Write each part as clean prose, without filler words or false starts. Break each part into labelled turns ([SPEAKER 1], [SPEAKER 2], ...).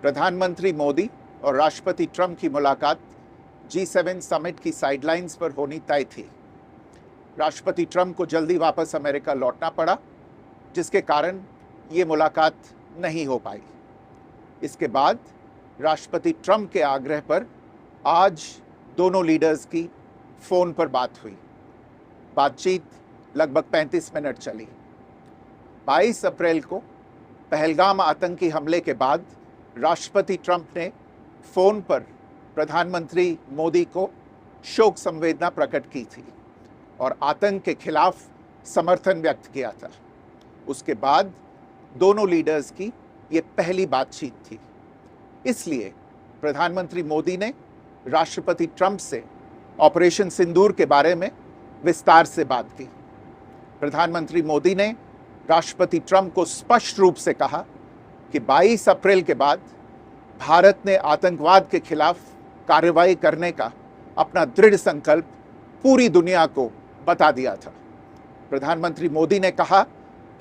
[SPEAKER 1] प्रधानमंत्री मोदी और राष्ट्रपति ट्रंप की मुलाकात G7 समिट की साइडलाइंस पर होनी तय थी। राष्ट्रपति ट्रंप को जल्दी वापस अमेरिका लौटना पड़ा, जिसके कारण ये मुलाकात नहीं हो पाई। इसके बाद राष्ट्रपति ट्रंप के आग्रह पर आज दोनों लीडर्स की फ़ोन पर बात हुई। बातचीत लगभग 35 मिनट चली। 22 अप्रैल को पहलगाम आतंकी हमले के बाद राष्ट्रपति ट्रंप ने फ़ोन पर प्रधानमंत्री मोदी को शोक संवेदना प्रकट की थी और आतंक के खिलाफ समर्थन व्यक्त किया था। उसके बाद दोनों लीडर्स की ये पहली बातचीत थी। इसलिए प्रधानमंत्री मोदी ने राष्ट्रपति ट्रंप से ऑपरेशन सिंदूर के बारे में विस्तार से बात की। प्रधानमंत्री मोदी ने राष्ट्रपति ट्रंप को स्पष्ट रूप से कहा कि 22 अप्रैल के बाद भारत ने आतंकवाद के खिलाफ कार्रवाई करने का अपना दृढ़ संकल्प पूरी दुनिया को बता दिया था। प्रधानमंत्री मोदी ने कहा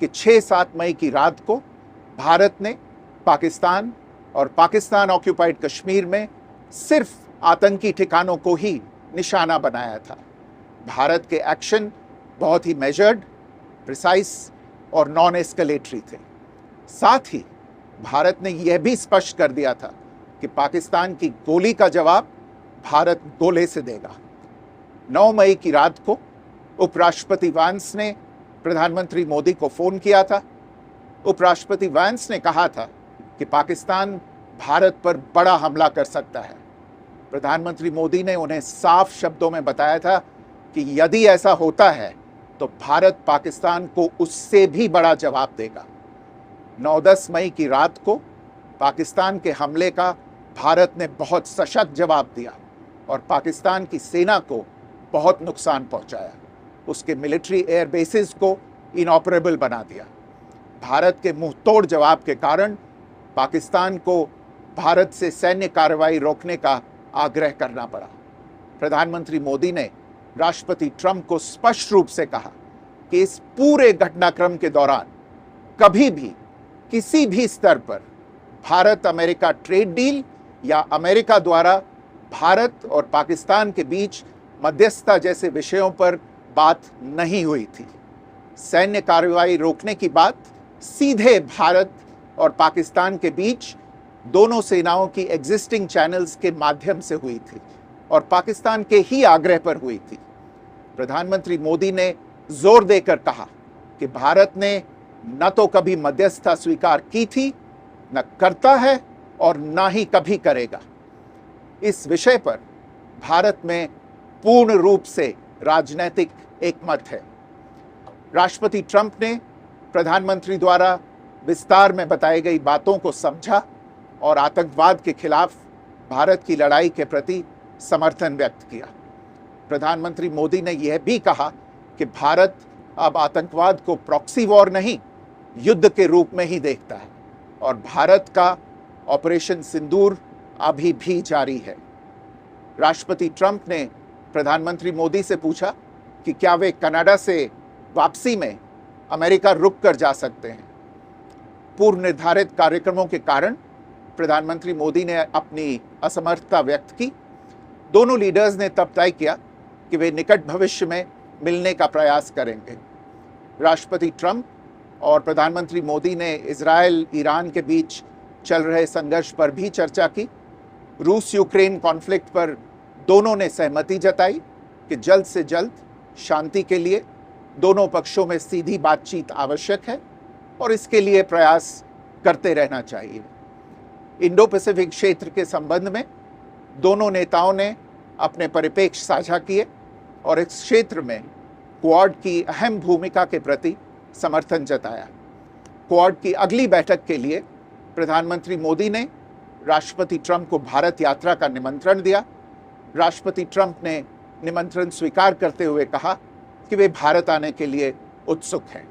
[SPEAKER 1] कि 6-7 मई की रात को भारत ने पाकिस्तान और पाकिस्तान ऑक्यूपाइड कश्मीर में सिर्फ आतंकी ठिकानों को ही निशाना बनाया था। भारत के एक्शन बहुत ही मेजर्ड, प्रिसाइज और नॉन एस्केलेटरी थे। साथ ही भारत ने यह भी स्पष्ट कर दिया था कि पाकिस्तान की गोली का जवाब भारत गोले से देगा। 9 मई की रात को उपराष्ट्रपति वैंस ने प्रधानमंत्री मोदी को फ़ोन किया था। उपराष्ट्रपति वैंस ने कहा था कि पाकिस्तान भारत पर बड़ा हमला कर सकता है। प्रधानमंत्री मोदी ने उन्हें साफ शब्दों में बताया था कि यदि ऐसा होता है तो भारत पाकिस्तान को उससे भी बड़ा जवाब देगा। 9-10 मई की रात को पाकिस्तान के हमले का भारत ने बहुत सशक्त जवाब दिया और पाकिस्तान की सेना को बहुत नुकसान पहुंचाया। उसके मिलिट्री एयर बेसिस को इनऑपरेबल बना दिया। भारत के मुंहतोड़ जवाब के कारण पाकिस्तान को भारत से सैन्य कार्रवाई रोकने का आग्रह करना पड़ा। प्रधानमंत्री मोदी ने राष्ट्रपति ट्रंप को स्पष्ट रूप से कहा कि इस पूरे घटनाक्रम के दौरान कभी भी किसी भी स्तर पर भारत अमेरिका ट्रेड डील या अमेरिका द्वारा भारत और पाकिस्तान के बीच मध्यस्थता जैसे विषयों पर बात नहीं हुई थी। सैन्य कार्रवाई रोकने की बात सीधे भारत और पाकिस्तान के बीच दोनों सेनाओं की एग्जिस्टिंग चैनल्स के माध्यम से हुई थी और पाकिस्तान के ही आग्रह पर हुई थी। प्रधानमंत्री मोदी ने जोर देकर कहा कि भारत ने न तो कभी मध्यस्थता स्वीकार की थी, न करता है और न ही कभी करेगा। इस विषय पर भारत में पूर्ण रूप से राजनीतिक एकमत है। राष्ट्रपति ट्रंप ने प्रधानमंत्री द्वारा विस्तार में बताई गई बातों को समझा और आतंकवाद के खिलाफ भारत की लड़ाई के प्रति समर्थन व्यक्त किया। प्रधानमंत्री मोदी ने यह भी कहा कि भारत अब आतंकवाद को प्रॉक्सी वॉर नहीं, युद्ध के रूप में ही देखता है और भारत का ऑपरेशन सिंदूर अभी भी जारी है। राष्ट्रपति ट्रंप ने प्रधानमंत्री मोदी से पूछा कि क्या वे कनाडा से वापसी में अमेरिका रुक कर जा सकते हैं। पूर्व निर्धारित कार्यक्रमों के कारण प्रधानमंत्री मोदी ने अपनी असमर्थता व्यक्त की। दोनों लीडर्स ने तब तय किया कि वे निकट भविष्य में मिलने का प्रयास करेंगे। राष्ट्रपति ट्रंप और प्रधानमंत्री मोदी ने इजराइल ईरान के बीच चल रहे संघर्ष पर भी चर्चा की। रूस यूक्रेन कॉन्फ्लिक्ट पर दोनों ने सहमति जताई कि जल्द से जल्द शांति के लिए दोनों पक्षों में सीधी बातचीत आवश्यक है और इसके लिए प्रयास करते रहना चाहिए। इंडो पैसिफिक क्षेत्र के संबंध में दोनों नेताओं ने अपने परिप्रेक्ष्य साझा किए और इस क्षेत्र में क्वाड की अहम भूमिका के प्रति समर्थन जताया। क्वाड की अगली बैठक के लिए प्रधानमंत्री मोदी ने राष्ट्रपति ट्रंप को भारत यात्रा का निमंत्रण दिया। राष्ट्रपति ट्रंप ने निमंत्रण स्वीकार करते हुए कहा कि वे भारत आने के लिए उत्सुक हैं।